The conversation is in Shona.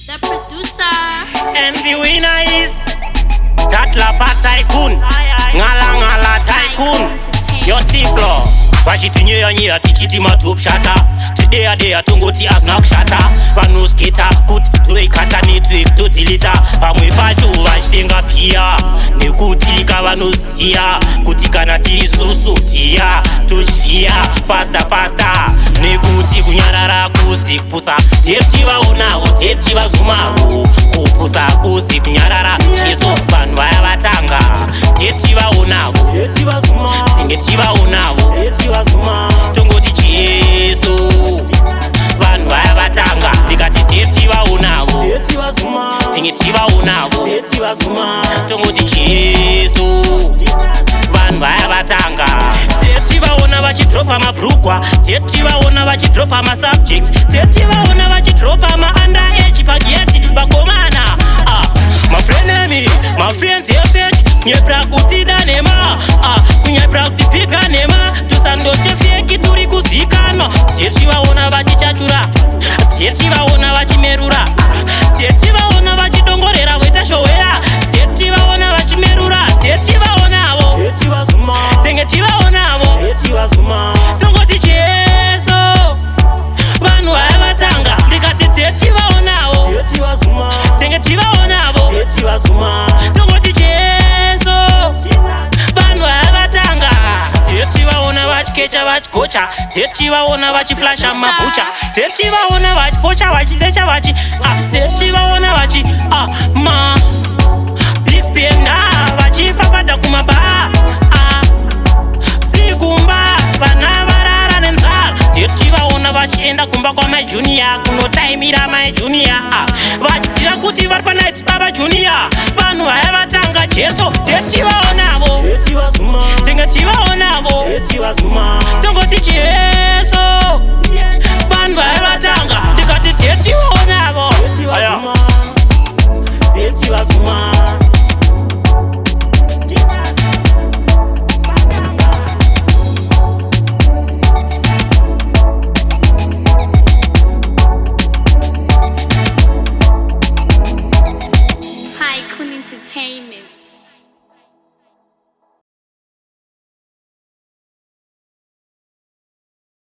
The producer. And the winner is Tatlapa Tycoon. Ngala Ngala Tycoon. Yo Tiflo. Vachitinye yanye tichiti matop shata. Today a day atungoti as knock shata. Vanu skita kut tuikata ni tuik tutilita. Pamwe pachu vachitenga pia. Nekutika vanusia. Kutika na tisusu tia. Tuchia faster faster. Nekuti kunyarara kusipusa. Tepchi vaonavo tepchi vazumavo. Kupusa kusi kunyarara chiso vanhu vaya vatanga. Tepchi vaonavo tepchi vazumavo. Tingetchi vaonavo tepchi vazumavo. Tongoti chiso vanhu vaya vatanga. Ndikati tepchi vaonavo tepchi vazumavo. Tingetchi vaonavo tepchi vazumavo. Tongoti chiso vanhu vaya vatanga. Tepchi vaona vachidropa mabrukwa. Tepchi vaona vachidropa masubjects. Tepchi vaona vachidropa ma-underage pageti vakomana. My friends fake. Nyebra kutida nema. Kunyebra kutipika nema. Tusandote fake turi kuzikana. Tepchi vaona vachichachura. Tepchi vaona vachimerura. Tepchi vaona vachidongorera weta showera. Tepchi vaona vachimerura. Tepchi vaonavo tepchi vazuma. Tengetchi vaonavo tepchi vazuma. Tongoti cheso vanhu vaya vatanga. Ndikati tepchi vaonavo tepchi vazuma. Tengetchi vaonavo tepchi vazuma. Tongoti cheso vanhu vaya vatanga. Tepchi vaona vachikecha vachikocha. Tepchi vaona vachiflasha mabucha. Tepchi vaona vachipocha vachisecha vachi. Tepchi vaona vachi ma bispenda vachifafadha kumaba. Sikumba vana varara nenzara. Tepchi vaona vachienda kumba kwa my junior kunotaimira my junior. Vachiziva kuti vari panight baba junior. Vanhu vaya vatanga jeso. Tepchi vaonavo tepchi vazuma. Tengetchi vaonavo tepchi vazuma.